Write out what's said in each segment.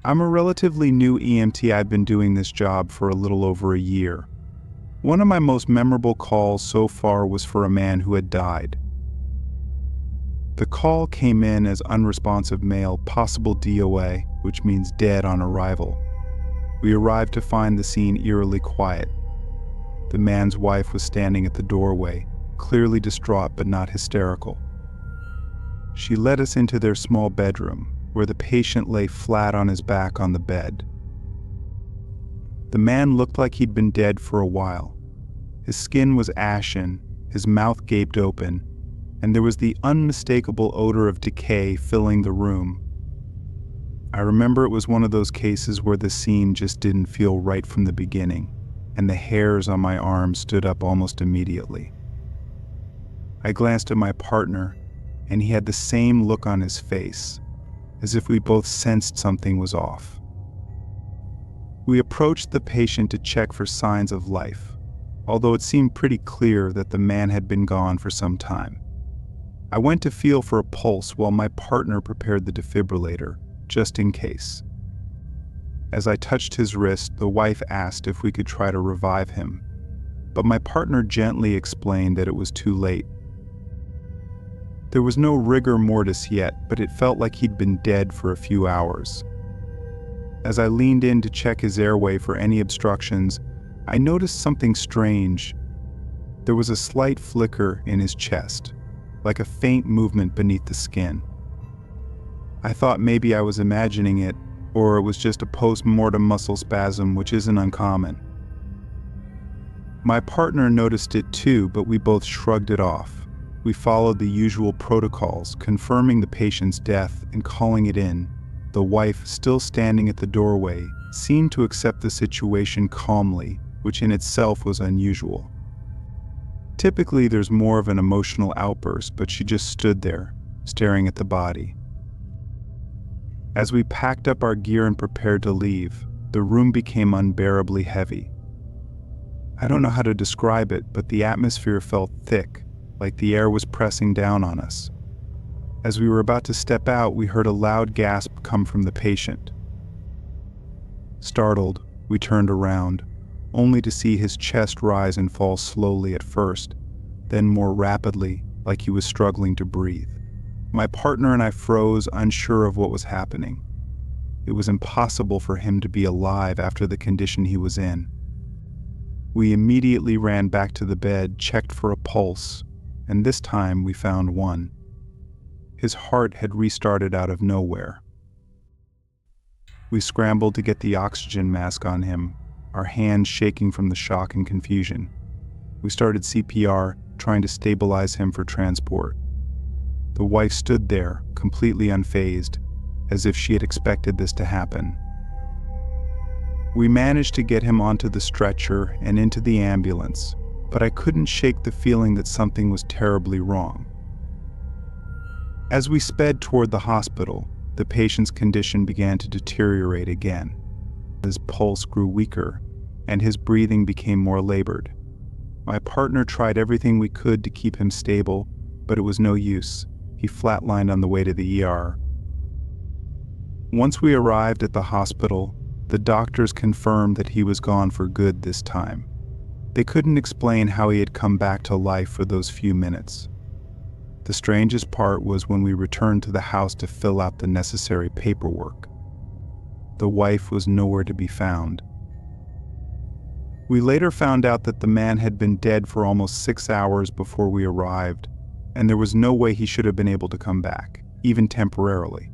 I'm a relatively new EMT. I've been doing this job for a little over a year. One of my most memorable calls so far was for a man who had died. The call came in as unresponsive male, possible DOA, which means dead on arrival. We arrived to find the scene eerily quiet. The man's wife was standing at the doorway, clearly distraught but not hysterical. She led us into their small bedroom, where the patient lay flat on his back on the bed. The man looked like he'd been dead for a while. His skin was ashen, his mouth gaped open, and there was the unmistakable odor of decay filling the room. I remember it was one of those cases where the scene just didn't feel right from the beginning, and the hairs on my arm stood up almost immediately. I glanced at my partner, and he had the same look on his face, as if we both sensed something was off. We approached the patient to check for signs of life, although it seemed pretty clear that the man had been gone for some time. I went to feel for a pulse while my partner prepared the defibrillator, just in case. As I touched his wrist, the wife asked if we could try to revive him, but my partner gently explained that it was too late. There was no rigor mortis yet, but it felt like he'd been dead for a few hours. As I leaned in to check his airway for any obstructions, I noticed something strange. There was a slight flicker in his chest, like a faint movement beneath the skin. I thought maybe I was imagining it, or it was just a post-mortem muscle spasm, which isn't uncommon. My partner noticed it too, but we both shrugged it off. We followed the usual protocols, confirming the patient's death and calling it in. The wife, still standing at the doorway, seemed to accept the situation calmly, which in itself was unusual. Typically, there's more of an emotional outburst, but she just stood there, staring at the body. As we packed up our gear and prepared to leave, the room became unbearably heavy. I don't know how to describe it, but the atmosphere felt thick, like the air was pressing down on us. As we were about to step out, we heard a loud gasp come from the patient. Startled, we turned around, only to see his chest rise and fall slowly at first, then more rapidly, like he was struggling to breathe. My partner and I froze, unsure of what was happening. It was impossible for him to be alive after the condition he was in. We immediately ran back to the bed, checked for a pulse, and this time we found one. His heart had restarted out of nowhere. We scrambled to get the oxygen mask on him, our hands shaking from the shock and confusion. We started CPR, trying to stabilize him for transport. The wife stood there, completely unfazed, as if she had expected this to happen. We managed to get him onto the stretcher and into the ambulance, but I couldn't shake the feeling that something was terribly wrong. As we sped toward the hospital, the patient's condition began to deteriorate again. His pulse grew weaker, and his breathing became more labored. My partner tried everything we could to keep him stable, but it was no use. He flatlined on the way to the ER. Once we arrived at the hospital, the doctors confirmed that he was gone for good this time. They couldn't explain how he had come back to life for those few minutes. The strangest part was when we returned to the house to fill out the necessary paperwork. The wife was nowhere to be found. We later found out that the man had been dead for almost 6 hours before we arrived, and there was no way he should have been able to come back, even temporarily.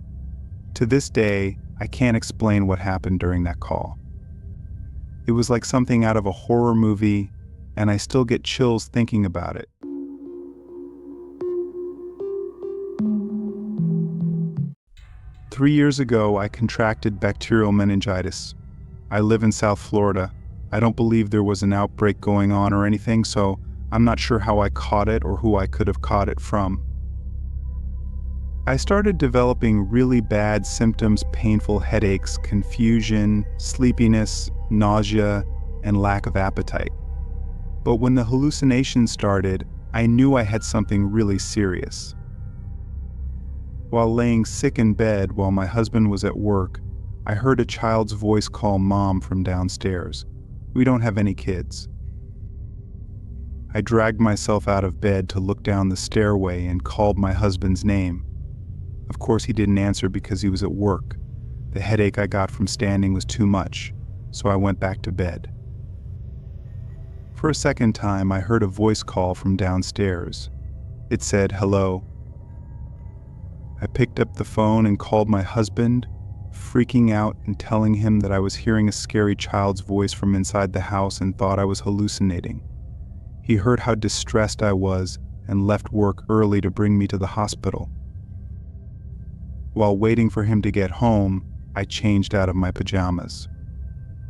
To this day, I can't explain what happened during that call. It was like something out of a horror movie, and I still get chills thinking about it. Three years ago, I contracted bacterial meningitis. I live in South Florida. I don't believe there was an outbreak going on or anything, so I'm not sure how I caught it or who I could have caught it from. I started developing really bad symptoms, painful headaches, confusion, sleepiness, nausea, and lack of appetite. But when the hallucinations started, I knew I had something really serious. While laying sick in bed while my husband was at work, I heard a child's voice call Mom from downstairs. We don't have any kids. I dragged myself out of bed to look down the stairway and called my husband's name. Of course, he didn't answer because he was at work. The headache I got from standing was too much, so I went back to bed. For a second time, I heard a voice call from downstairs. It said, "Hello." I picked up the phone and called my husband, freaking out and telling him that I was hearing a scary child's voice from inside the house and thought I was hallucinating. He heard how distressed I was and left work early to bring me to the hospital. While waiting for him to get home, I changed out of my pajamas.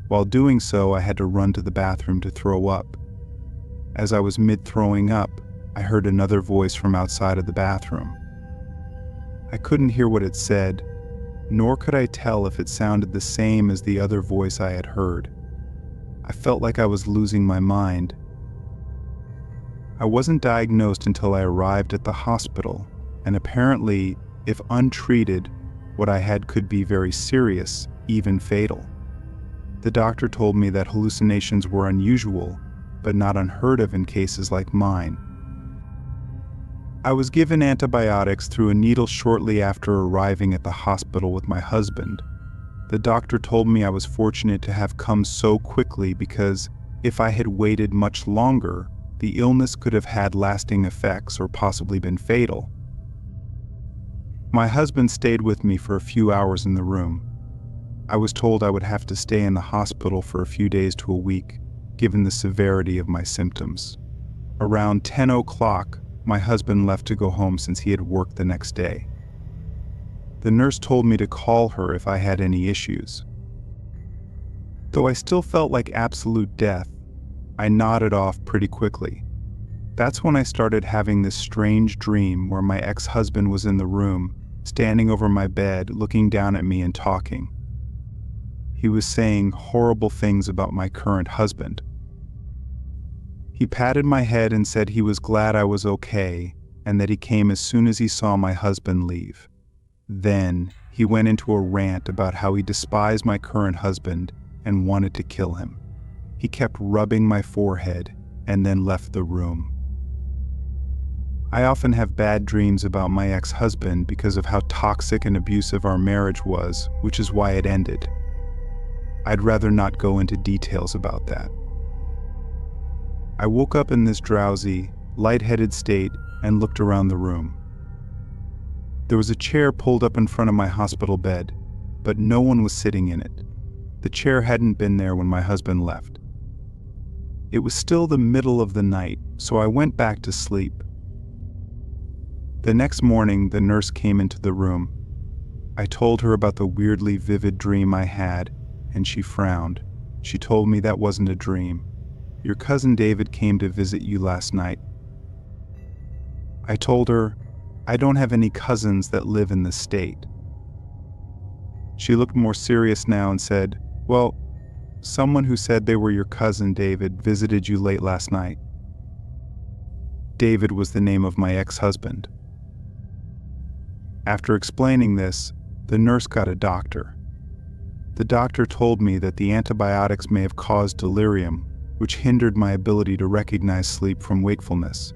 While doing so, I had to run to the bathroom to throw up. As I was mid-throwing up, I heard another voice from outside of the bathroom. I couldn't hear what it said, nor could I tell if it sounded the same as the other voice I had heard. I felt like I was losing my mind. I wasn't diagnosed until I arrived at the hospital, and apparently, if untreated, what I had could be very serious, even fatal. The doctor told me that hallucinations were unusual, but not unheard of in cases like mine. I was given antibiotics through a needle shortly after arriving at the hospital with my husband. The doctor told me I was fortunate to have come so quickly because if I had waited much longer, the illness could have had lasting effects or possibly been fatal. My husband stayed with me for a few hours in the room. I was told I would have to stay in the hospital for a few days to a week, given the severity of my symptoms. Around 10 o'clock, my husband left to go home since he had work the next day. The nurse told me to call her if I had any issues. Though I still felt like absolute death, I nodded off pretty quickly. That's when I started having this strange dream where my ex-husband was in the room, standing over my bed, looking down at me and talking. He was saying horrible things about my current husband. He patted my head and said he was glad I was okay and that he came as soon as he saw my husband leave. Then he went into a rant about how he despised my current husband and wanted to kill him. He kept rubbing my forehead and then left the room. I often have bad dreams about my ex-husband because of how toxic and abusive our marriage was, which is why it ended. I'd rather not go into details about that. I woke up in this drowsy, lightheaded state and looked around the room. There was a chair pulled up in front of my hospital bed, but no one was sitting in it. The chair hadn't been there when my husband left. It was still the middle of the night, so I went back to sleep. The next morning, the nurse came into the room. I told her about the weirdly vivid dream I had, and she frowned. She told me that wasn't a dream. Your cousin David came to visit you last night. I told her, I don't have any cousins that live in the state. She looked more serious now and said, well, someone who said they were your cousin David visited you late last night. David was the name of my ex-husband. After explaining this, the nurse got a doctor. The doctor told me that the antibiotics may have caused delirium, which hindered my ability to recognize sleep from wakefulness.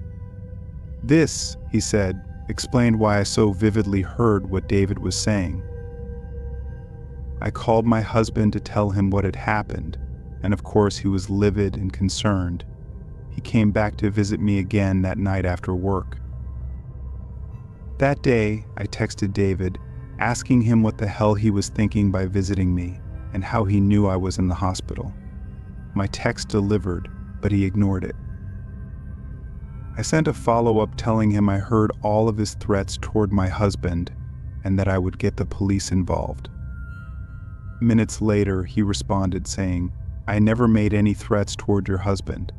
This, he said, explained why I so vividly heard what David was saying. I called my husband to tell him what had happened, and of course he was livid and concerned. He came back to visit me again that night after work. That day, I texted David, asking him what the hell he was thinking by visiting me, and how he knew I was in the hospital. My text delivered, but he ignored it. I sent a follow-up telling him I heard all of his threats toward my husband, and that I would get the police involved. Minutes later, he responded saying, I never made any threats toward your husband.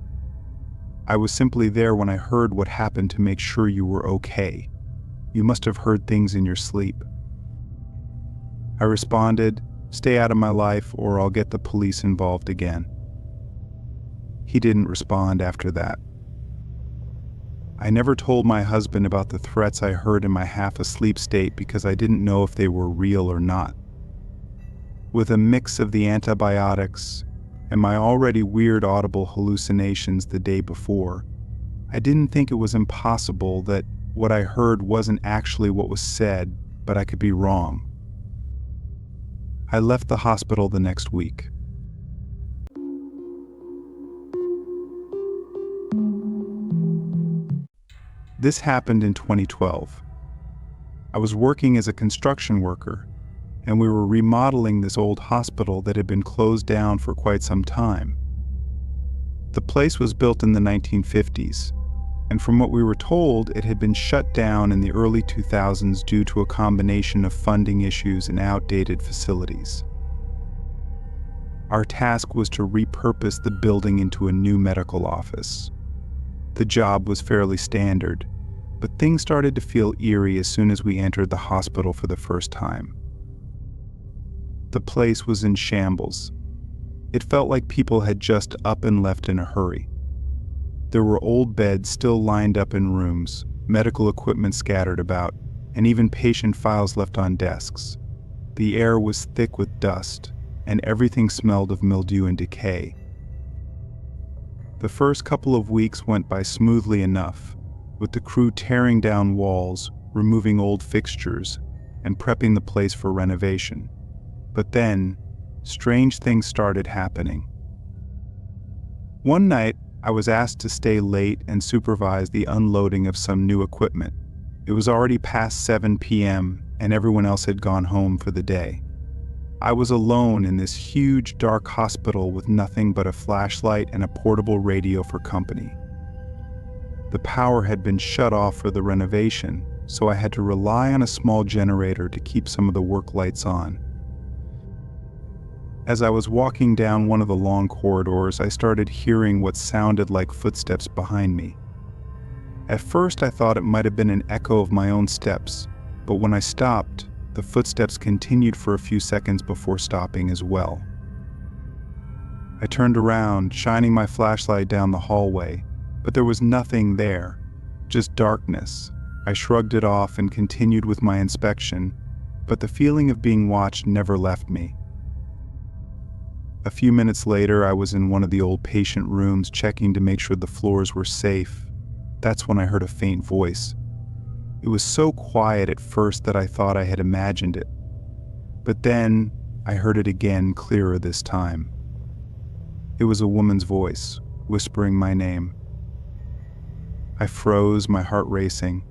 I was simply there when I heard what happened to make sure you were okay. You must have heard things in your sleep. I responded, stay out of my life or I'll get the police involved again. He didn't respond after that. I never told my husband about the threats I heard in my half-asleep state because I didn't know if they were real or not. With a mix of the antibiotics and my already weird audible hallucinations the day before, I didn't think it was impossible that what I heard wasn't actually what was said, but I could be wrong. I left the hospital the next week. This happened in 2012. I was working as a construction worker, and we were remodeling this old hospital that had been closed down for quite some time. The place was built in the 1950s, and from what we were told, it had been shut down in the early 2000s due to a combination of funding issues and outdated facilities. Our task was to repurpose the building into a new medical office. The job was fairly standard, but things started to feel eerie as soon as we entered the hospital for the first time. The place was in shambles. It felt like people had just up and left in a hurry. There were old beds still lined up in rooms, medical equipment scattered about, and even patient files left on desks. The air was thick with dust, and everything smelled of mildew and decay. The first couple of weeks went by smoothly enough, with the crew tearing down walls, removing old fixtures, and prepping the place for renovation. But then, strange things started happening. One night, I was asked to stay late and supervise the unloading of some new equipment. It was already past 7 p.m., and everyone else had gone home for the day. I was alone in this huge, dark hospital with nothing but a flashlight and a portable radio for company. The power had been shut off for the renovation, so I had to rely on a small generator to keep some of the work lights on. As I was walking down one of the long corridors, I started hearing what sounded like footsteps behind me. At first, I thought it might have been an echo of my own steps, but when I stopped, the footsteps continued for a few seconds before stopping as well. I turned around, shining my flashlight down the hallway, but there was nothing there, just darkness. I shrugged it off and continued with my inspection, but the feeling of being watched never left me. A few minutes later, I was in one of the old patient rooms checking to make sure the floors were safe. That's when I heard a faint voice. It was so quiet at first that I thought I had imagined it. But then, I heard it again, clearer this time. It was a woman's voice, whispering my name. I froze, my heart racing.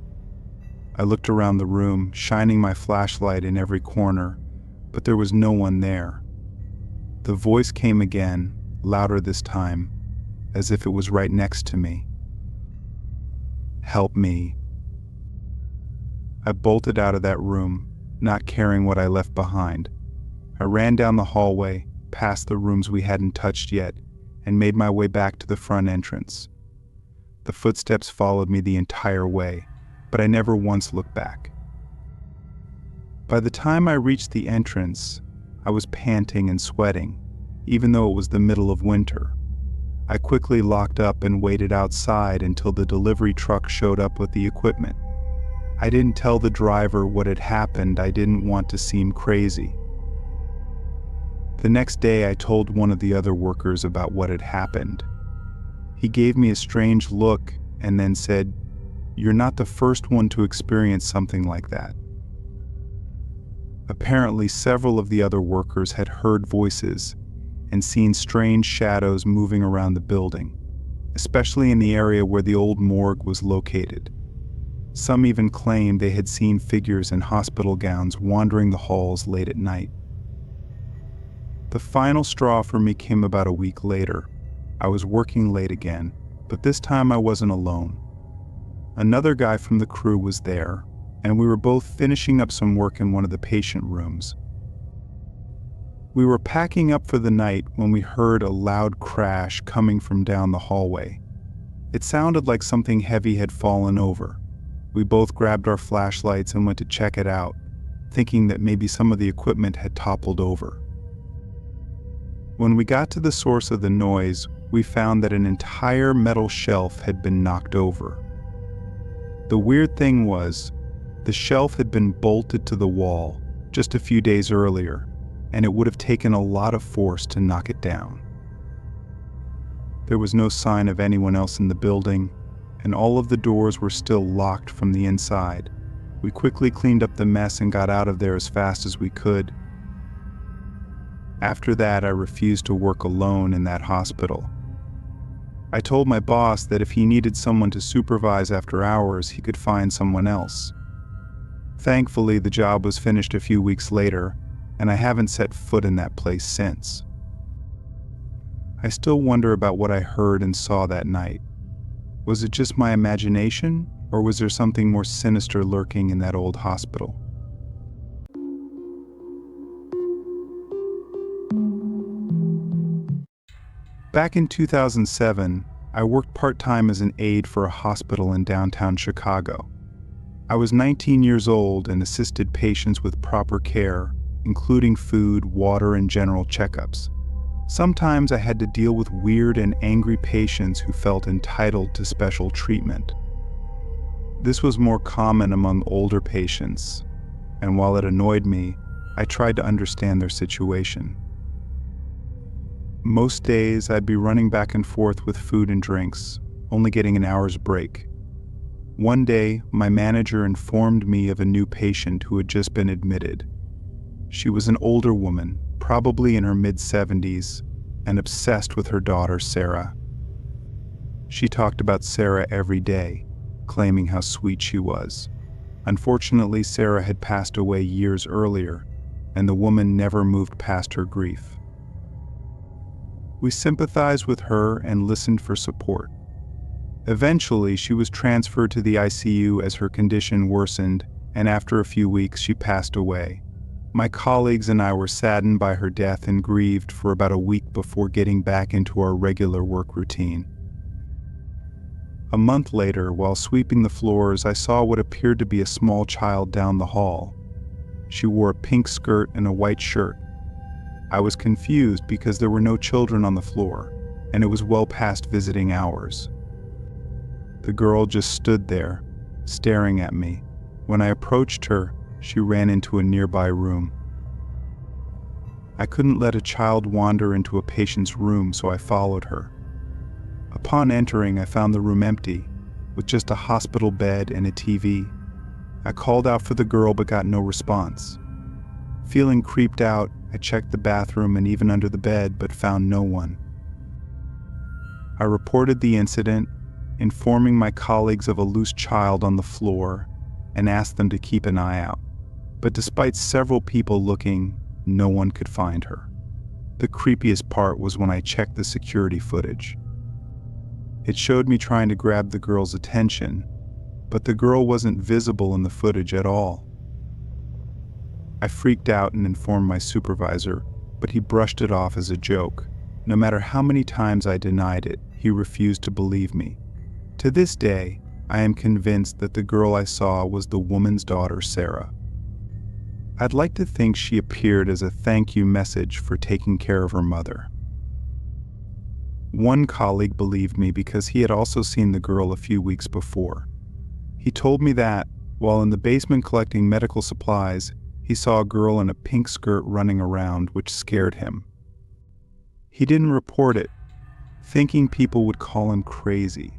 I looked around the room, shining my flashlight in every corner, but there was no one there. The voice came again, louder this time, as if it was right next to me. Help me. I bolted out of that room, not caring what I left behind. I ran down the hallway, past the rooms we hadn't touched yet, and made my way back to the front entrance. The footsteps followed me the entire way, but I never once looked back. By the time I reached the entrance, I was panting and sweating, even though it was the middle of winter. I quickly locked up and waited outside until the delivery truck showed up with the equipment. I didn't tell the driver what had happened. I didn't want to seem crazy. The next day, I told one of the other workers about what had happened. He gave me a strange look and then said, "You're not the first one to experience something like that." Apparently, several of the other workers had heard voices and seen strange shadows moving around the building, especially in the area where the old morgue was located. Some even claimed they had seen figures in hospital gowns wandering the halls late at night. The final straw for me came about a week later. I was working late again, but this time I wasn't alone. Another guy from the crew was there, and we were both finishing up some work in one of the patient rooms. We were packing up for the night when we heard a loud crash coming from down the hallway. It sounded like something heavy had fallen over. We both grabbed our flashlights and went to check it out, thinking that maybe some of the equipment had toppled over. When we got to the source of the noise, we found that an entire metal shelf had been knocked over. The weird thing was, the shelf had been bolted to the wall just a few days earlier, and it would have taken a lot of force to knock it down. There was no sign of anyone else in the building, and all of the doors were still locked from the inside. We quickly cleaned up the mess and got out of there as fast as we could. After that, I refused to work alone in that hospital. I told my boss that if he needed someone to supervise after hours, he could find someone else. Thankfully, the job was finished a few weeks later, and I haven't set foot in that place since. I still wonder about what I heard and saw that night. Was it just my imagination, or was there something more sinister lurking in that old hospital? Back in 2007, I worked part-time as an aide for a hospital in downtown Chicago. I was 19 years old and assisted patients with proper care, including food, water, and general checkups. Sometimes I had to deal with weird and angry patients who felt entitled to special treatment. This was more common among older patients, and while it annoyed me, I tried to understand their situation. Most days, I'd be running back and forth with food and drinks, only getting an hour's break. One day, my manager informed me of a new patient who had just been admitted. She was an older woman, probably in her mid-70s, and obsessed with her daughter, Sarah. She talked about Sarah every day, claiming how sweet she was. Unfortunately, Sarah had passed away years earlier, and the woman never moved past her grief. We sympathized with her and listened for support. Eventually, she was transferred to the ICU as her condition worsened, and after a few weeks, she passed away. My colleagues and I were saddened by her death and grieved for about a week before getting back into our regular work routine. A month later, while sweeping the floors, I saw what appeared to be a small child down the hall. She wore a pink skirt and a white shirt. I was confused because there were no children on the floor, and it was well past visiting hours. The girl just stood there, staring at me. When I approached her, she ran into a nearby room. I couldn't let a child wander into a patient's room, so I followed her. Upon entering, I found the room empty, with just a hospital bed and a TV. I called out for the girl but got no response. Feeling creeped out, I checked the bathroom and even under the bed but found no one. I reported the incident, informing my colleagues of a loose child on the floor, and asked them to keep an eye out. But despite several people looking, no one could find her. The creepiest part was when I checked the security footage. It showed me trying to grab the girl's attention, but the girl wasn't visible in the footage at all. I freaked out and informed my supervisor, but he brushed it off as a joke. No matter how many times I denied it, he refused to believe me. To this day, I am convinced that the girl I saw was the woman's daughter, Sarah. I'd like to think she appeared as a thank you message for taking care of her mother. One colleague believed me because he had also seen the girl a few weeks before. He told me that, while in the basement collecting medical supplies, he saw a girl in a pink skirt running around, which scared him. He didn't report it, thinking people would call him crazy.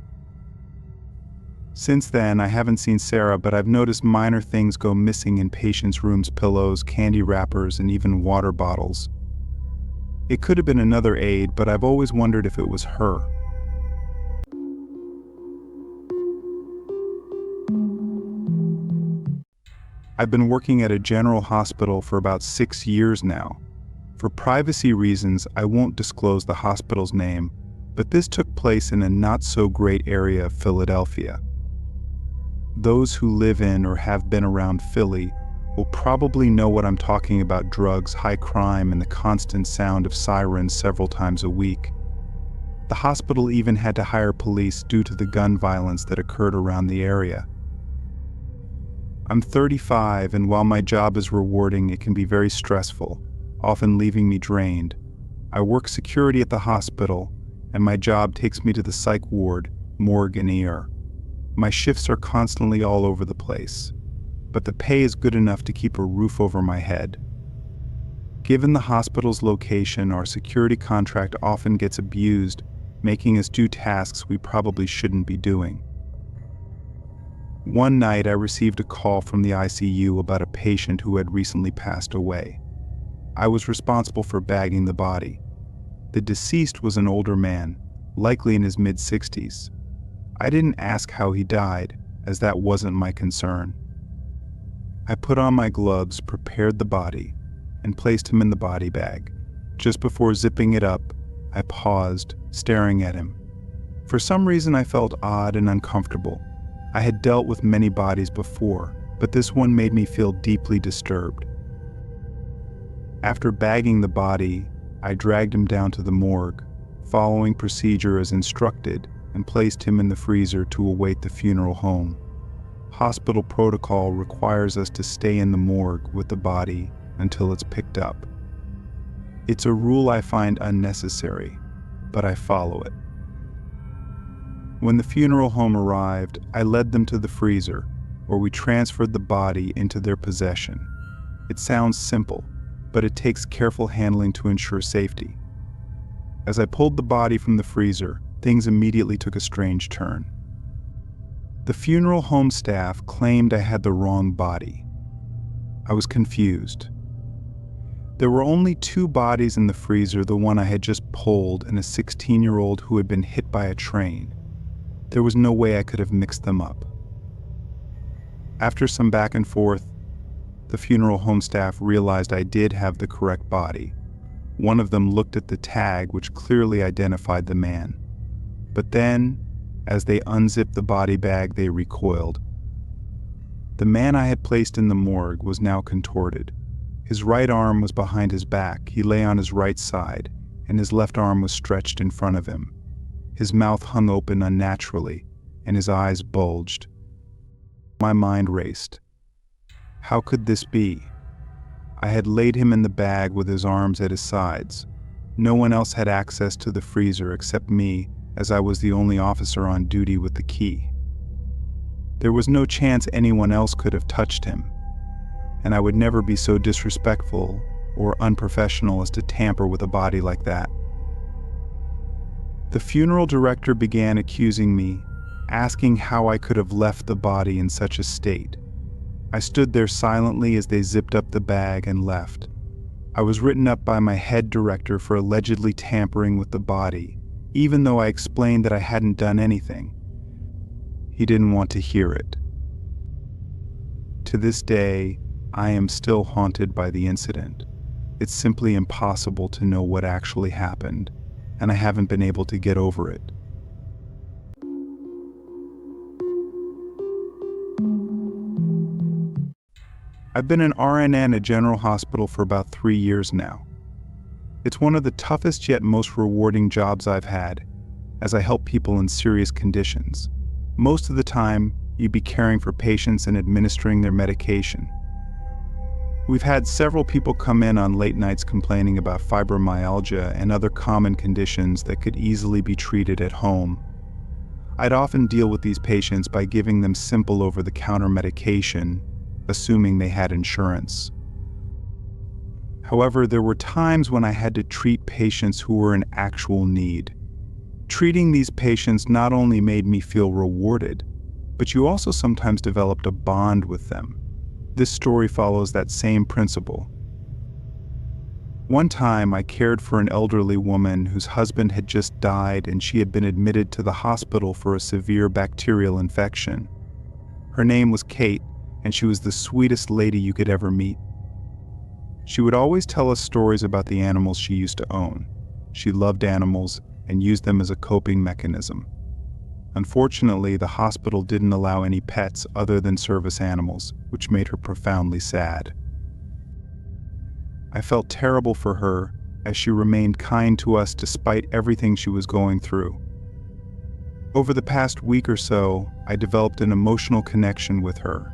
Since then, I haven't seen Sarah, but I've noticed minor things go missing in patients' rooms: pillows, candy wrappers, and even water bottles. It could have been another aide, but I've always wondered if it was her. I've been working at a general hospital for about 6 years now. For privacy reasons, I won't disclose the hospital's name, but this took place in a not-so-great area of Philadelphia. Those who live in or have been around Philly will probably know what I'm talking about: drugs, high crime, and the constant sound of sirens several times a week. The hospital even had to hire police due to the gun violence that occurred around the area. I'm 35, and while my job is rewarding, it can be very stressful, often leaving me drained. I work security at the hospital, and my job takes me to the psych ward, morgue, and ER. My shifts are constantly all over the place, but the pay is good enough to keep a roof over my head. Given the hospital's location, our security contract often gets abused, making us do tasks we probably shouldn't be doing. One night, I received a call from the ICU about a patient who had recently passed away. I was responsible for bagging the body. The deceased was an older man, likely in his mid-60s. I didn't ask how he died, as that wasn't my concern. I put on my gloves, prepared the body, and placed him in the body bag. Just before zipping it up, I paused, staring at him. For some reason, I felt odd and uncomfortable. I had dealt with many bodies before, but this one made me feel deeply disturbed. After bagging the body, I dragged him down to the morgue, following procedure as instructed, and placed him in the freezer to await the funeral home. Hospital protocol requires us to stay in the morgue with the body until it's picked up. It's a rule I find unnecessary, but I follow it. When the funeral home arrived, I led them to the freezer, where we transferred the body into their possession. It sounds simple, but it takes careful handling to ensure safety. As I pulled the body from the freezer, things immediately took a strange turn. The funeral home staff claimed I had the wrong body. I was confused. There were only 2 bodies in the freezer, the one I had just pulled and a 16-year-old who had been hit by a train. There was no way I could have mixed them up. After some back and forth, the funeral home staff realized I did have the correct body. One of them looked at the tag, which clearly identified the man. But then, as they unzipped the body bag, they recoiled. The man I had placed in the morgue was now contorted. His right arm was behind his back, he lay on his right side, and his left arm was stretched in front of him. His mouth hung open unnaturally, and his eyes bulged. My mind raced. How could this be? I had laid him in the bag with his arms at his sides. No one else had access to the freezer except me, as I was the only officer on duty with the key. There was no chance anyone else could have touched him, and I would never be so disrespectful or unprofessional as to tamper with a body like that. The funeral director began accusing me, asking how I could have left the body in such a state. I stood there silently as they zipped up the bag and left. I was written up by my head director for allegedly tampering with the body, even though I explained that I hadn't done anything. He didn't want to hear it. To this day, I am still haunted by the incident. It's simply impossible to know what actually happened, and I haven't been able to get over it. I've been an RN at General Hospital for about 3 years now. It's one of the toughest yet most rewarding jobs I've had, as I help people in serious conditions. Most of the time, you'd be caring for patients and administering their medication. We've had several people come in on late nights complaining about fibromyalgia and other common conditions that could easily be treated at home. I'd often deal with these patients by giving them simple over-the-counter medication, assuming they had insurance. However, there were times when I had to treat patients who were in actual need. Treating these patients not only made me feel rewarded, but you also sometimes developed a bond with them. This story follows that same principle. One time, I cared for an elderly woman whose husband had just died and she had been admitted to the hospital for a severe bacterial infection. Her name was Kate, and she was the sweetest lady you could ever meet. She would always tell us stories about the animals she used to own. She loved animals and used them as a coping mechanism. Unfortunately, the hospital didn't allow any pets other than service animals, which made her profoundly sad. I felt terrible for her, as she remained kind to us despite everything she was going through. Over the past week or so, I developed an emotional connection with her.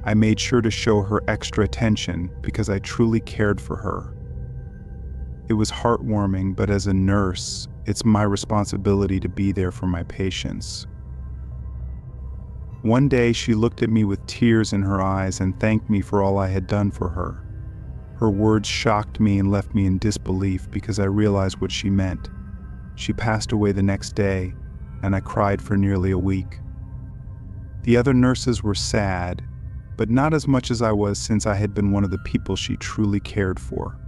I made sure to show her extra attention because I truly cared for her. It was heartwarming, but as a nurse, it's my responsibility to be there for my patients. One day, she looked at me with tears in her eyes and thanked me for all I had done for her. Her words shocked me and left me in disbelief because I realized what she meant. She passed away the next day, and I cried for nearly a week. The other nurses were sad, but not as much as I was, since I had been one of the people she truly cared for.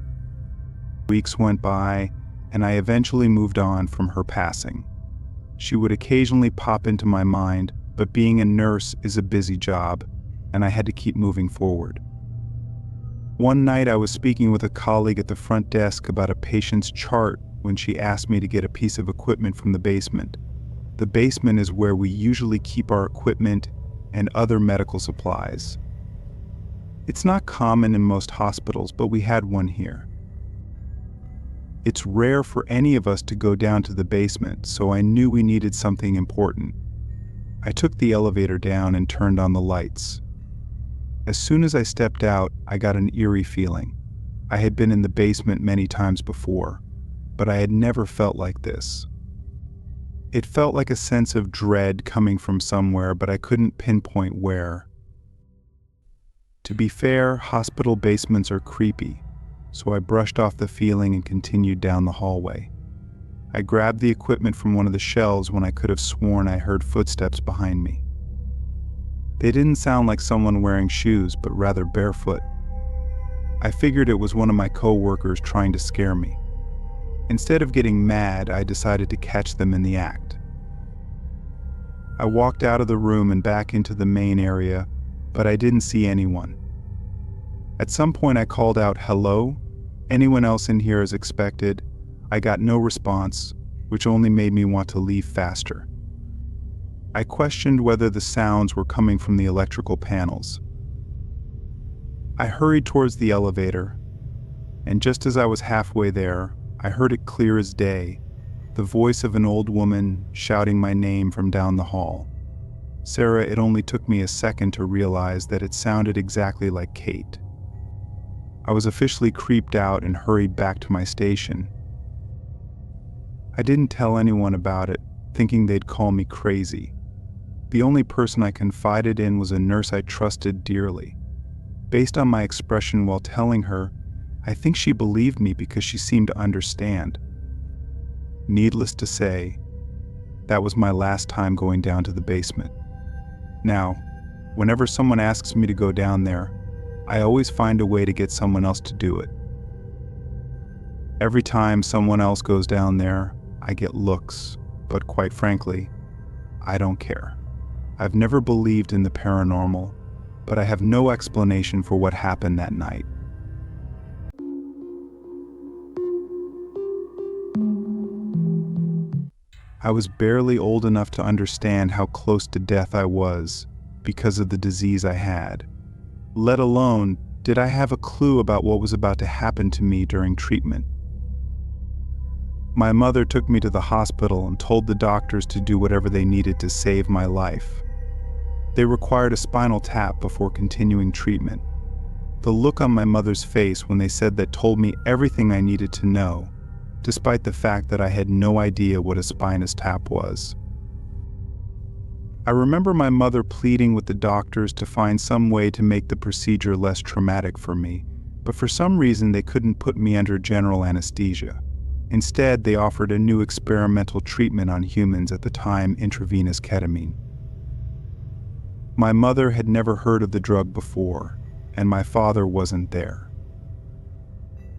Weeks went by, and I eventually moved on from her passing. She would occasionally pop into my mind, but being a nurse is a busy job, and I had to keep moving forward. One night I was speaking with a colleague at the front desk about a patient's chart when she asked me to get a piece of equipment from the basement. The basement is where we usually keep our equipment and other medical supplies. It's not common in most hospitals, but we had one here. It's rare for any of us to go down to the basement, so I knew we needed something important. I took the elevator down and turned on the lights. As soon as I stepped out, I got an eerie feeling. I had been in the basement many times before, but I had never felt like this. It felt like a sense of dread coming from somewhere, but I couldn't pinpoint where. To be fair, hospital basements are creepy, so I brushed off the feeling and continued down the hallway. I grabbed the equipment from one of the shelves when I could have sworn I heard footsteps behind me. They didn't sound like someone wearing shoes, but rather barefoot. I figured it was one of my co-workers trying to scare me. Instead of getting mad, I decided to catch them in the act. I walked out of the room and back into the main area, but I didn't see anyone. At some point I called out, "Hello? Anyone else in here?" as expected. I got no response, which only made me want to leave faster. I questioned whether the sounds were coming from the electrical panels. I hurried towards the elevator, and just as I was halfway there, I heard it clear as day, the voice of an old woman shouting my name from down the hall. Sarah, it only took me a second to realize that it sounded exactly like Kate. I was officially creeped out and hurried back to my station. I didn't tell anyone about it, thinking they'd call me crazy. The only person I confided in was a nurse I trusted dearly. Based on my expression while telling her, I think she believed me because she seemed to understand. Needless to say, that was my last time going down to the basement. Now, whenever someone asks me to go down there, I always find a way to get someone else to do it. Every time someone else goes down there, I get looks, but quite frankly, I don't care. I've never believed in the paranormal, but I have no explanation for what happened that night. I was barely old enough to understand how close to death I was because of the disease I had. Let alone, did I have a clue about what was about to happen to me during treatment. My mother took me to the hospital and told the doctors to do whatever they needed to save my life. They required a spinal tap before continuing treatment. The look on my mother's face when they said that told me everything I needed to know, despite the fact that I had no idea what a spinal tap was. I remember my mother pleading with the doctors to find some way to make the procedure less traumatic for me, but for some reason they couldn't put me under general anesthesia. Instead, they offered a new experimental treatment on humans, at the time intravenous ketamine. My mother had never heard of the drug before, and my father wasn't there.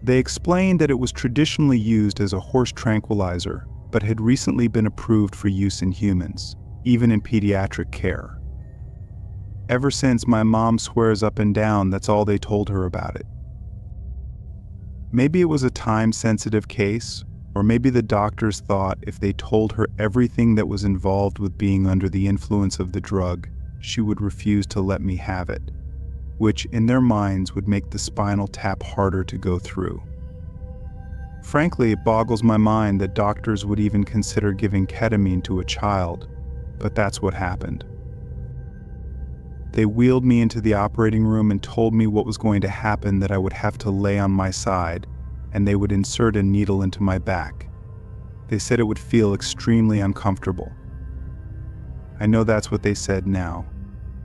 They explained that it was traditionally used as a horse tranquilizer, but had recently been approved for use in humans, even in pediatric care. Ever since, my mom swears up and down that's all they told her about it. Maybe it was a time-sensitive case, or maybe the doctors thought if they told her everything that was involved with being under the influence of the drug, she would refuse to let me have it, which in their minds would make the spinal tap harder to go through. Frankly, it boggles my mind that doctors would even consider giving ketamine to a child, but that's what happened. They wheeled me into the operating room and told me what was going to happen, that I would have to lay on my side, and they would insert a needle into my back. They said it would feel extremely uncomfortable. I know that's what they said now,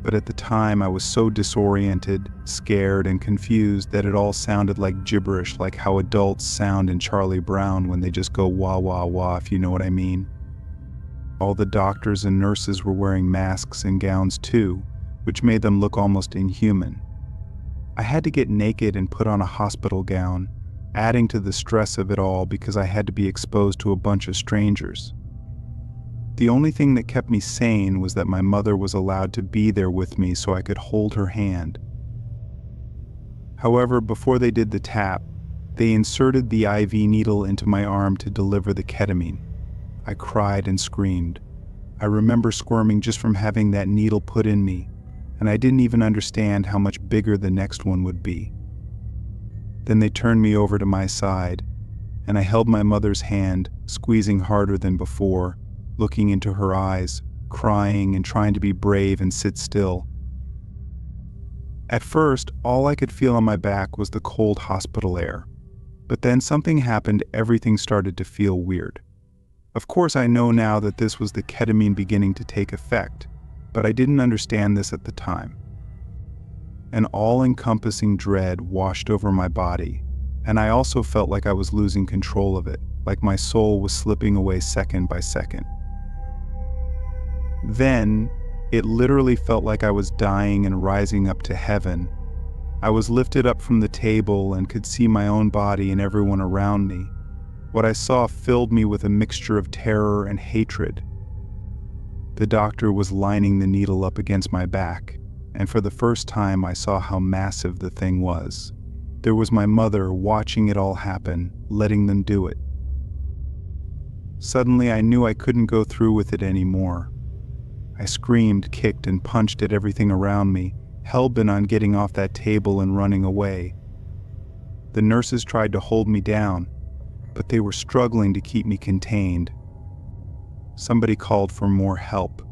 but at the time I was so disoriented, scared, and confused that it all sounded like gibberish, like how adults sound in Charlie Brown when they just go wah wah wah, if you know what I mean. All the doctors and nurses were wearing masks and gowns too, which made them look almost inhuman. I had to get naked and put on a hospital gown, adding to the stress of it all because I had to be exposed to a bunch of strangers. The only thing that kept me sane was that my mother was allowed to be there with me so I could hold her hand. However, before they did the tap, they inserted the IV needle into my arm to deliver the ketamine. I cried and screamed. I remember squirming just from having that needle put in me, and I didn't even understand how much bigger the next one would be. Then they turned me over to my side, and I held my mother's hand, squeezing harder than before, looking into her eyes, crying and trying to be brave and sit still. At first, all I could feel on my back was the cold hospital air. But then something happened, everything started to feel weird. Of course, I know now that this was the ketamine beginning to take effect, but I didn't understand this at the time. An all-encompassing dread washed over my body, and I also felt like I was losing control of it, like my soul was slipping away second by second. Then, it literally felt like I was dying and rising up to heaven. I was lifted up from the table and could see my own body and everyone around me. What I saw filled me with a mixture of terror and hatred. The doctor was lining the needle up against my back, and for the first time I saw how massive the thing was. There was my mother watching it all happen, letting them do it. Suddenly I knew I couldn't go through with it anymore. I screamed, kicked, and punched at everything around me, hell-bent on getting off that table and running away. The nurses tried to hold me down, but they were struggling to keep me contained. Somebody called for more help,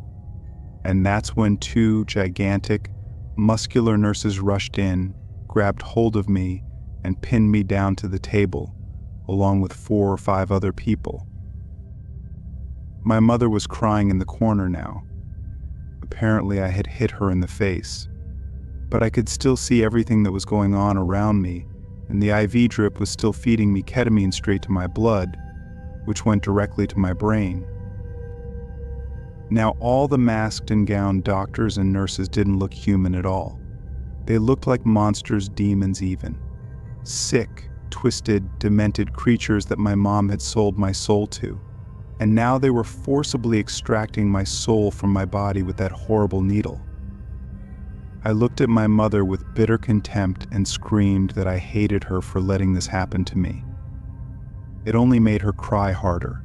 and that's when two gigantic, muscular nurses rushed in, grabbed hold of me, and pinned me down to the table, along with 4 or 5 other people. My mother was crying in the corner now. Apparently I had hit her in the face, but I could still see everything that was going on around me, and the IV drip was still feeding me ketamine straight to my blood, which went directly to my brain. Now all the masked and gowned doctors and nurses didn't look human at all. They looked like monsters, demons even. Sick, twisted, demented creatures that my mom had sold my soul to. And now they were forcibly extracting my soul from my body with that horrible needle. I looked at my mother with bitter contempt and screamed that I hated her for letting this happen to me. It only made her cry harder.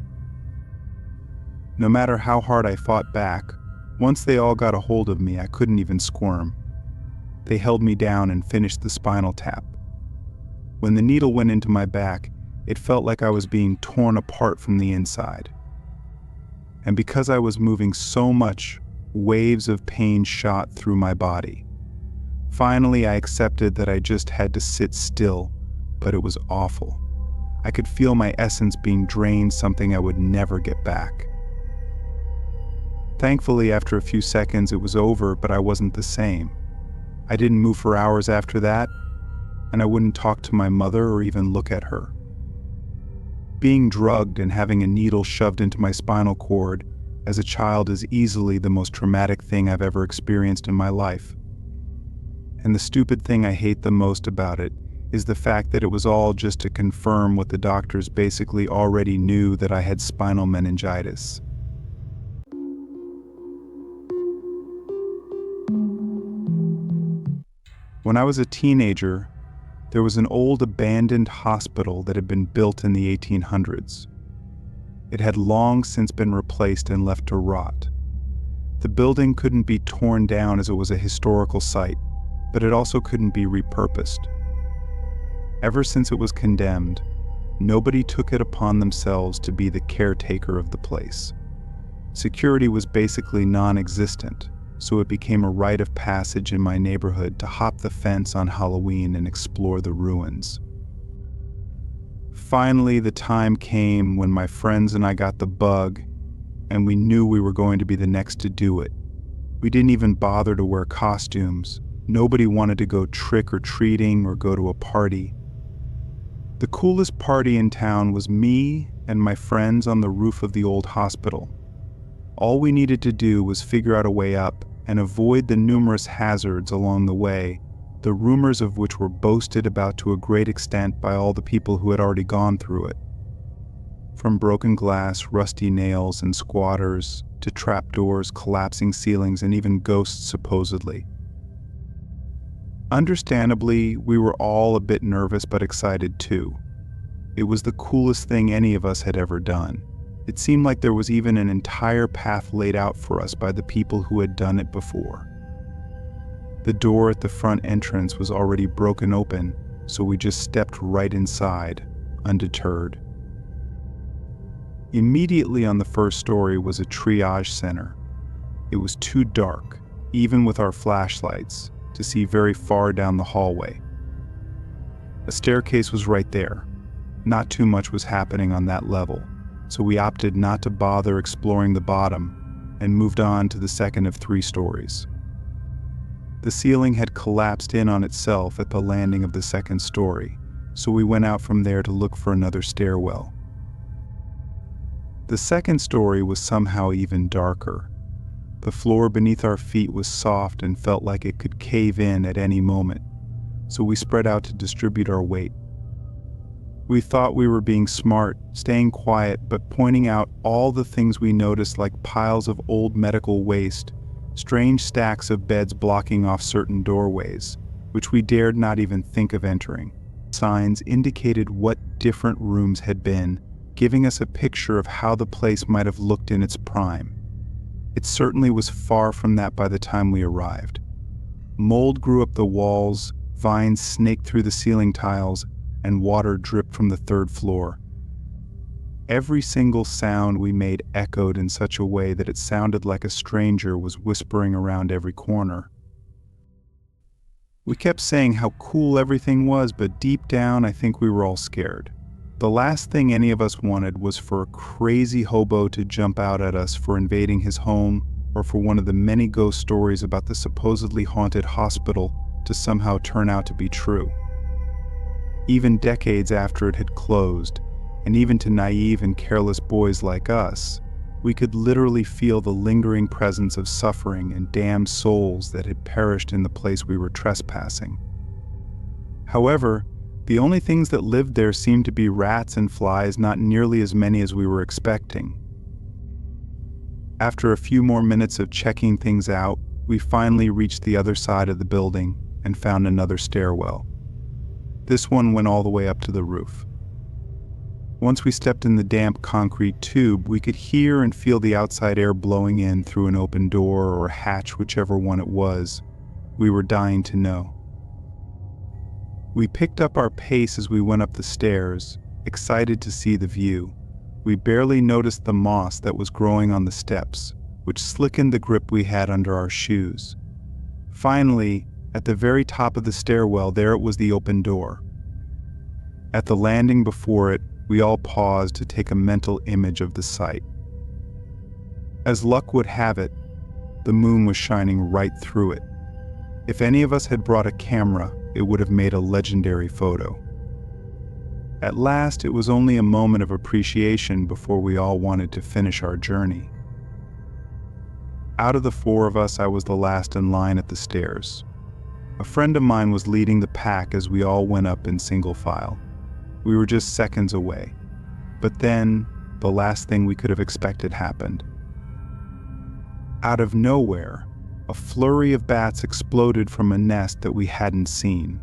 No matter how hard I fought back, once they all got a hold of me, I couldn't even squirm. They held me down and finished the spinal tap. When the needle went into my back, it felt like I was being torn apart from the inside. And because I was moving so much, waves of pain shot through my body. Finally, I accepted that I just had to sit still, but it was awful. I could feel my essence being drained, something I would never get back. Thankfully, after a few seconds, it was over, but I wasn't the same. I didn't move for hours after that, and I wouldn't talk to my mother or even look at her. Being drugged and having a needle shoved into my spinal cord as a child is easily the most traumatic thing I've ever experienced in my life. And the stupid thing I hate the most about it is the fact that it was all just to confirm what the doctors basically already knew, that I had spinal meningitis. When I was a teenager, there was an old abandoned hospital that had been built in the 1800s. It had long since been replaced and left to rot. The building couldn't be torn down as it was a historical site, but it also couldn't be repurposed. Ever since it was condemned, nobody took it upon themselves to be the caretaker of the place. Security was basically non-existent, so it became a rite of passage in my neighborhood to hop the fence on Halloween and explore the ruins. Finally, the time came when my friends and I got the bug, and we knew we were going to be the next to do it. We didn't even bother to wear costumes. Nobody wanted to go trick-or-treating or go to a party. The coolest party in town was me and my friends on the roof of the old hospital. All we needed to do was figure out a way up and avoid the numerous hazards along the way, the rumors of which were boasted about to a great extent by all the people who had already gone through it. From broken glass, rusty nails, and squatters, to trapdoors, collapsing ceilings, and even ghosts supposedly. Understandably, we were all a bit nervous but excited too. It was the coolest thing any of us had ever done. It seemed like there was even an entire path laid out for us by the people who had done it before. The door at the front entrance was already broken open, so we just stepped right inside, undeterred. Immediately on the first story was a triage center. It was too dark, even with our flashlights, to see very far down the hallway. A staircase was right there. Not too much was happening on that level, so we opted not to bother exploring the bottom and moved on to the second of 3 stories. The ceiling had collapsed in on itself at the landing of the second story, so we went out from there to look for another stairwell. The second story was somehow even darker. The floor beneath our feet was soft and felt like it could cave in at any moment, so we spread out to distribute our weight. We thought we were being smart, staying quiet, but pointing out all the things we noticed, like piles of old medical waste, strange stacks of beds blocking off certain doorways, which we dared not even think of entering. Signs indicated what different rooms had been, giving us a picture of how the place might have looked in its prime. It certainly was far from that by the time we arrived. Mold grew up the walls, vines snaked through the ceiling tiles, and water dripped from the 3rd floor. Every single sound we made echoed in such a way that it sounded like a stranger was whispering around every corner. We kept saying how cool everything was, but deep down I think we were all scared. The last thing any of us wanted was for a crazy hobo to jump out at us for invading his home, or for one of the many ghost stories about the supposedly haunted hospital to somehow turn out to be true. Even decades after it had closed, and even to naive and careless boys like us, we could literally feel the lingering presence of suffering and damned souls that had perished in the place we were trespassing. However, the only things that lived there seemed to be rats and flies, not nearly as many as we were expecting. After a few more minutes of checking things out, we finally reached the other side of the building and found another stairwell. This one went all the way up to the roof. Once we stepped in the damp concrete tube, we could hear and feel the outside air blowing in through an open door or hatch, whichever one it was. We were dying to know. We picked up our pace as we went up the stairs, excited to see the view. We barely noticed the moss that was growing on the steps, which slickened the grip we had under our shoes. Finally, at the very top of the stairwell, there it was, the open door. At the landing before it, we all paused to take a mental image of the sight. As luck would have it, the moon was shining right through it. If any of us had brought a camera, it would have made a legendary photo. At last, it was only a moment of appreciation before we all wanted to finish our journey. Out of the 4 of us, I was the last in line at the stairs. A friend of mine was leading the pack as we all went up in single file. We were just seconds away. But then, the last thing we could have expected happened. Out of nowhere, a flurry of bats exploded from a nest that we hadn't seen.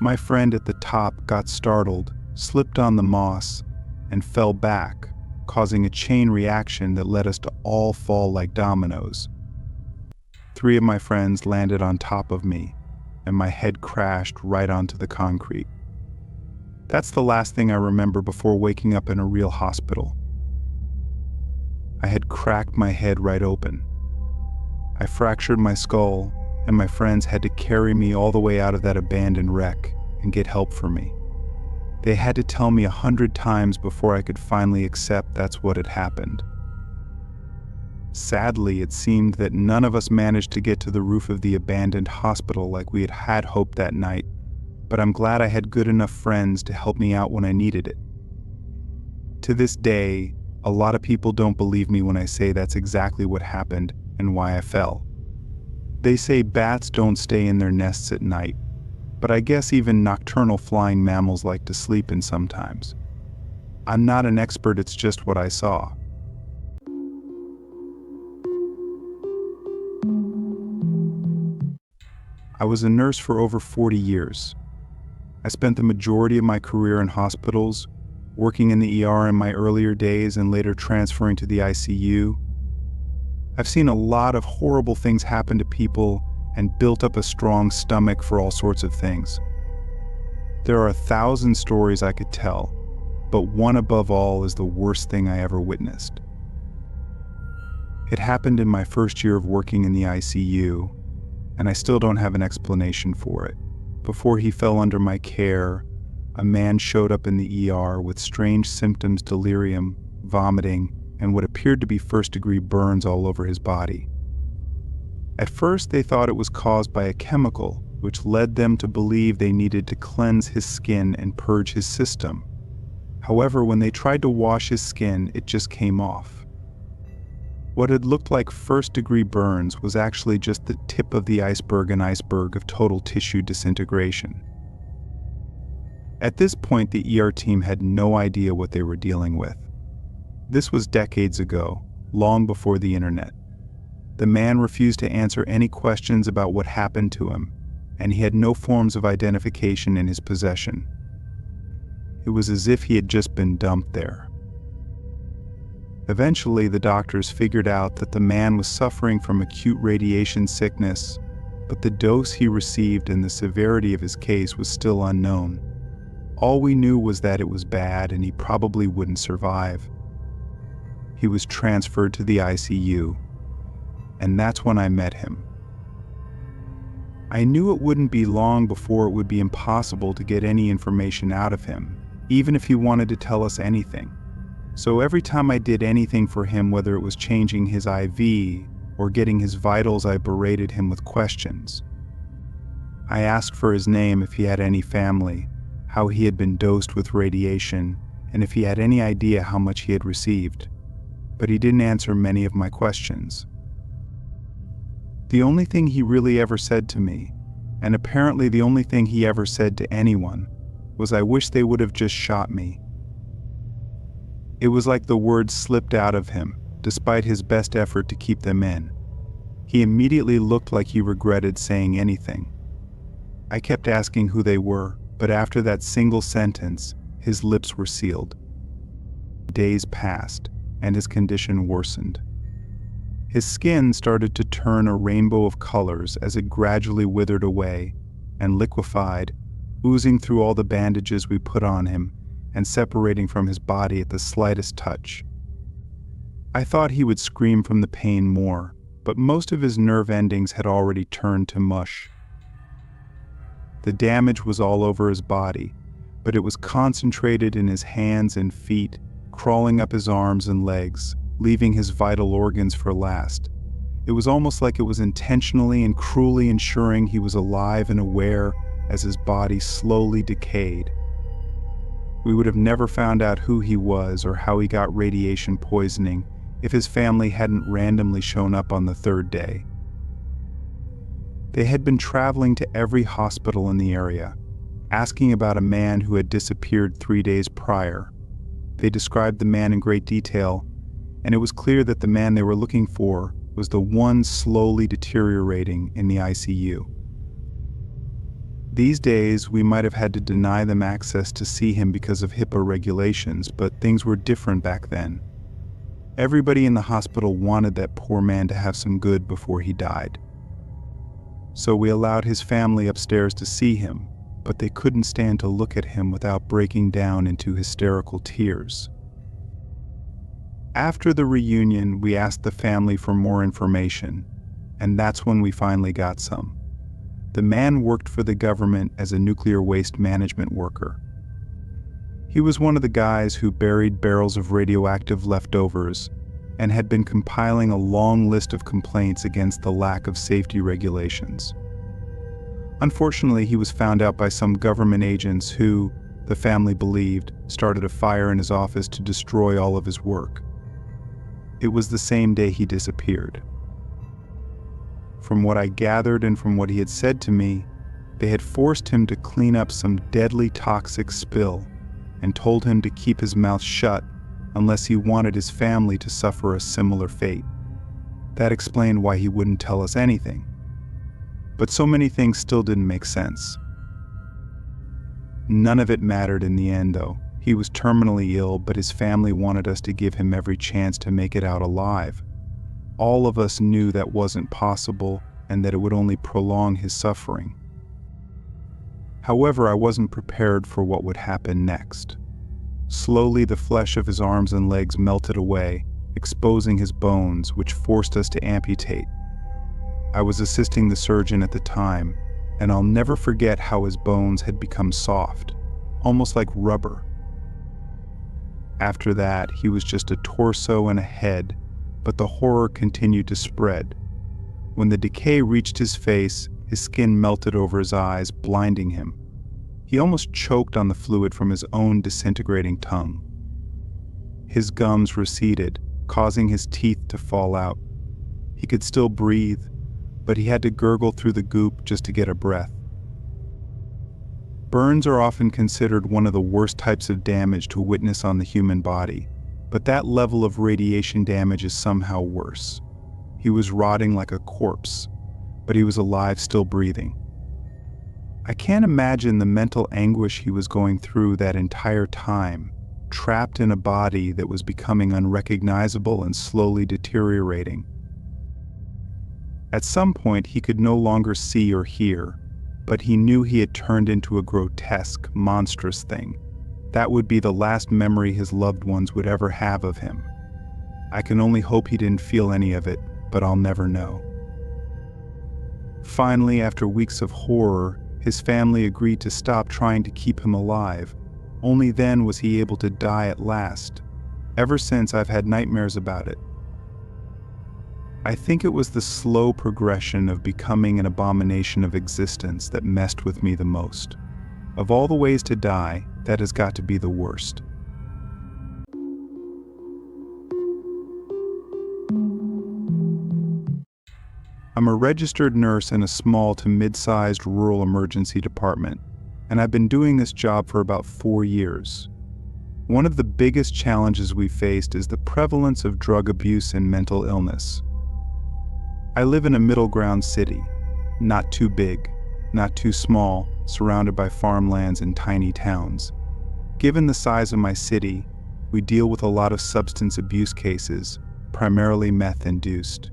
My friend at the top got startled, slipped on the moss, and fell back, causing a chain reaction that led us to all fall like dominoes. 3 of my friends landed on top of me, and my head crashed right onto the concrete. That's the last thing I remember before waking up in a real hospital. I had cracked my head right open. I fractured my skull, and my friends had to carry me all the way out of that abandoned wreck and get help for me. They had to tell me 100 times before I could finally accept that's what had happened. Sadly, it seemed that none of us managed to get to the roof of the abandoned hospital like we had hoped that night, but I'm glad I had good enough friends to help me out when I needed it. To this day, a lot of people don't believe me when I say that's exactly what happened and why I fell. They say bats don't stay in their nests at night, but I guess even nocturnal flying mammals like to sleep in sometimes. I'm not an expert, it's just what I saw. I was a nurse for over 40 years. I spent the majority of my career in hospitals, working in the ER in my earlier days and later transferring to the ICU. I've seen a lot of horrible things happen to people and built up a strong stomach for all sorts of things. There are 1,000 stories I could tell, but one above all is the worst thing I ever witnessed. It happened in my first year of working in the ICU, and I still don't have an explanation for it. Before he fell under my care, a man showed up in the ER with strange symptoms: delirium, vomiting, and what appeared to be first-degree burns all over his body. At first, they thought it was caused by a chemical, which led them to believe they needed to cleanse his skin and purge his system. However, when they tried to wash his skin, it just came off. What had looked like first-degree burns was actually just the tip of the iceberg, an iceberg of total tissue disintegration. At this point, the ER team had no idea what they were dealing with. This was decades ago, long before the internet. The man refused to answer any questions about what happened to him, and he had no forms of identification in his possession. It was as if he had just been dumped there. Eventually, the doctors figured out that the man was suffering from acute radiation sickness, but the dose he received and the severity of his case was still unknown. All we knew was that it was bad and he probably wouldn't survive. He was transferred to the ICU, and that's when I met him. I knew it wouldn't be long before it would be impossible to get any information out of him, even if he wanted to tell us anything. So every time I did anything for him, whether it was changing his IV or getting his vitals, I berated him with questions. I asked for his name, if he had any family, how he had been dosed with radiation, and if he had any idea how much he had received. But he didn't answer many of my questions. The only thing he really ever said to me, and apparently the only thing he ever said to anyone, was, "I wish they would have just shot me." It was like the words slipped out of him, despite his best effort to keep them in. He immediately looked like he regretted saying anything. I kept asking who they were, but after that single sentence, his lips were sealed. Days passed, and his condition worsened. His skin started to turn a rainbow of colors as it gradually withered away and liquefied, oozing through all the bandages we put on him and separating from his body at the slightest touch. I thought he would scream from the pain more, but most of his nerve endings had already turned to mush. The damage was all over his body, but it was concentrated in his hands and feet, crawling up his arms and legs, leaving his vital organs for last. It was almost like it was intentionally and cruelly ensuring he was alive and aware as his body slowly decayed. We would have never found out who he was or how he got radiation poisoning if his family hadn't randomly shown up on the third day. They had been traveling to every hospital in the area, asking about a man who had disappeared 3 days prior. They described the man in great detail, and it was clear that the man they were looking for was the one slowly deteriorating in the ICU. These days, we might have had to deny them access to see him because of HIPAA regulations, but things were different back then. Everybody in the hospital wanted that poor man to have some good before he died. So we allowed his family upstairs to see him, but they couldn't stand to look at him without breaking down into hysterical tears. After the reunion, we asked the family for more information, and that's when we finally got some. The man worked for the government as a nuclear waste management worker. He was one of the guys who buried barrels of radioactive leftovers and had been compiling a long list of complaints against the lack of safety regulations. Unfortunately, he was found out by some government agents who, the family believed, started a fire in his office to destroy all of his work. It was the same day he disappeared. From what I gathered and from what he had said to me, they had forced him to clean up some deadly toxic spill and told him to keep his mouth shut unless he wanted his family to suffer a similar fate. That explained why he wouldn't tell us anything. But so many things still didn't make sense. None of it mattered in the end, though. He was terminally ill, but his family wanted us to give him every chance to make it out alive. All of us knew that wasn't possible and that it would only prolong his suffering. However, I wasn't prepared for what would happen next. Slowly, the flesh of his arms and legs melted away, exposing his bones, which forced us to amputate. I was assisting the surgeon at the time, and I'll never forget how his bones had become soft, almost like rubber. After that, he was just a torso and a head, but the horror continued to spread. When the decay reached his face, his skin melted over his eyes, blinding him. He almost choked on the fluid from his own disintegrating tongue. His gums receded, causing his teeth to fall out. He could still breathe, but he had to gurgle through the goop just to get a breath. Burns are often considered one of the worst types of damage to witness on the human body, but that level of radiation damage is somehow worse. He was rotting like a corpse, but he was alive, still breathing. I can't imagine the mental anguish he was going through that entire time, trapped in a body that was becoming unrecognizable and slowly deteriorating. At some point, he could no longer see or hear, but he knew he had turned into a grotesque, monstrous thing. That would be the last memory his loved ones would ever have of him. I can only hope he didn't feel any of it, but I'll never know. Finally, after weeks of horror, his family agreed to stop trying to keep him alive. Only then was he able to die at last. Ever since, I've had nightmares about it. I think it was the slow progression of becoming an abomination of existence that messed with me the most. Of all the ways to die, that has got to be the worst. I'm a registered nurse in a small to mid-sized rural emergency department, and I've been doing this job for about 4 years. One of the biggest challenges we faced is the prevalence of drug abuse and mental illness. I live in a middle ground city, not too big, not too small, surrounded by farmlands and tiny towns. Given the size of my city, we deal with a lot of substance abuse cases, primarily meth-induced.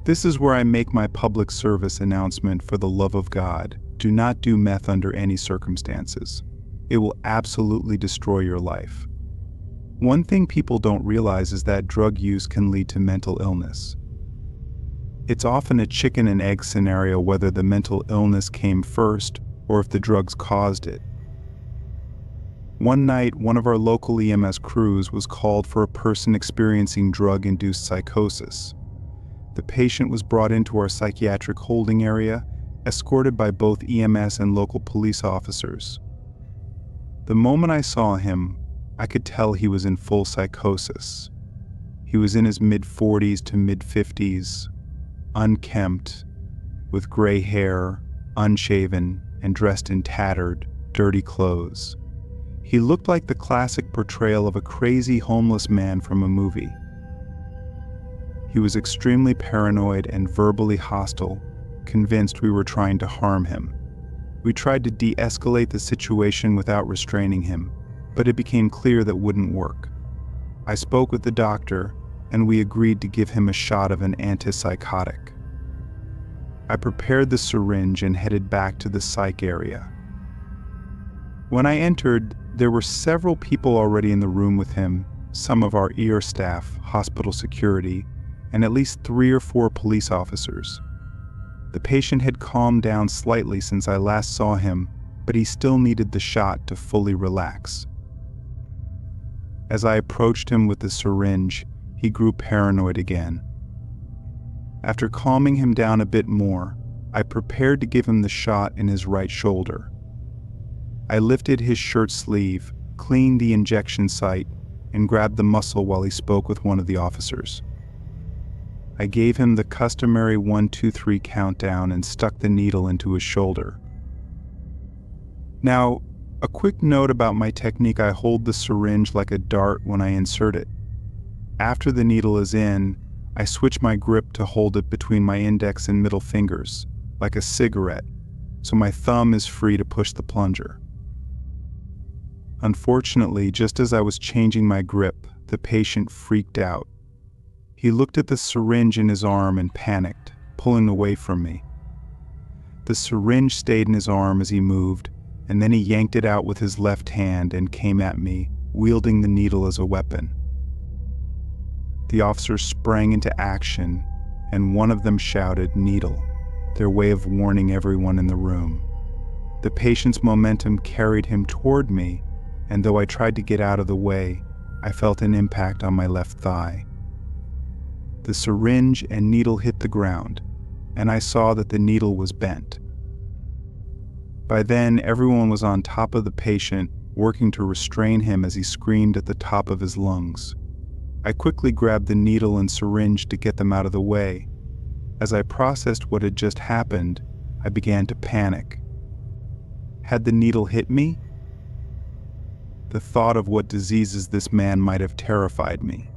This is where I make my public service announcement. For the love of God, do not do meth under any circumstances. It will absolutely destroy your life. One thing people don't realize is that drug use can lead to mental illness. It's often a chicken and egg scenario whether the mental illness came first or if the drugs caused it. One night, one of our local EMS crews was called for a person experiencing drug-induced psychosis. The patient was brought into our psychiatric holding area, escorted by both EMS and local police officers. The moment I saw him, I could tell he was in full psychosis. He was in his mid-40s to mid-50s, unkempt, with gray hair, unshaven, and dressed in tattered, dirty clothes. He looked like the classic portrayal of a crazy homeless man from a movie. He was extremely paranoid and verbally hostile, convinced we were trying to harm him. We tried to de-escalate the situation without restraining him, but it became clear that wouldn't work. I spoke with the doctor, and we agreed to give him a shot of an antipsychotic. I prepared the syringe and headed back to the psych area. When I entered, there were several people already in the room with him, some of our ER staff, hospital security, and at least 3 or 4 police officers. The patient had calmed down slightly since I last saw him, but he still needed the shot to fully relax. As I approached him with the syringe, he grew paranoid again. After calming him down a bit more, I prepared to give him the shot in his right shoulder. I lifted his shirt sleeve, cleaned the injection site, and grabbed the muscle while he spoke with one of the officers. I gave him the customary 1, 2, 3 countdown and stuck the needle into his shoulder. Now, a quick note about my technique: I hold the syringe like a dart when I insert it. After the needle is in, I switch my grip to hold it between my index and middle fingers, like a cigarette, so my thumb is free to push the plunger. Unfortunately, just as I was changing my grip, the patient freaked out. He looked at the syringe in his arm and panicked, pulling away from me. The syringe stayed in his arm as he moved, and then he yanked it out with his left hand and came at me, wielding the needle as a weapon. The officers sprang into action, and one of them shouted, "Needle," their way of warning everyone in the room. The patient's momentum carried him toward me, and though I tried to get out of the way, I felt an impact on my left thigh. The syringe and needle hit the ground, and I saw that the needle was bent. By then, everyone was on top of the patient, working to restrain him as he screamed at the top of his lungs. I quickly grabbed the needle and syringe to get them out of the way. As I processed what had just happened, I began to panic. Had the needle hit me? The thought of what diseases this man might have terrified me.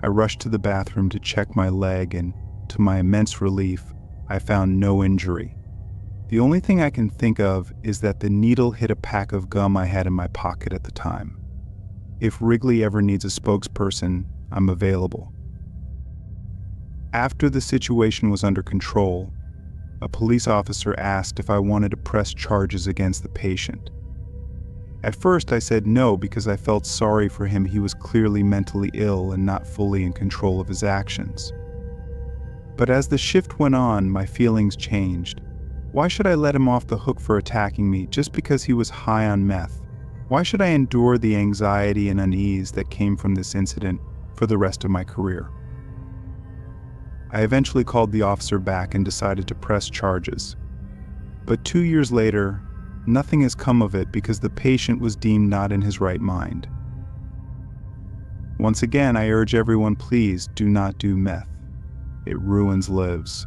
I rushed to the bathroom to check my leg, and to my immense relief, I found no injury. The only thing I can think of is that the needle hit a pack of gum I had in my pocket at the time. If Wrigley ever needs a spokesperson, I'm available. After the situation was under control, a police officer asked if I wanted to press charges against the patient. At first I said no because I felt sorry for him. He was clearly mentally ill and not fully in control of his actions. But as the shift went on, my feelings changed. Why should I let him off the hook for attacking me just because he was high on meth? Why should I endure the anxiety and unease that came from this incident for the rest of my career? I eventually called the officer back and decided to press charges. But 2 years later, nothing has come of it because the patient was deemed not in his right mind. Once again, I urge everyone, please do not do meth. It ruins lives.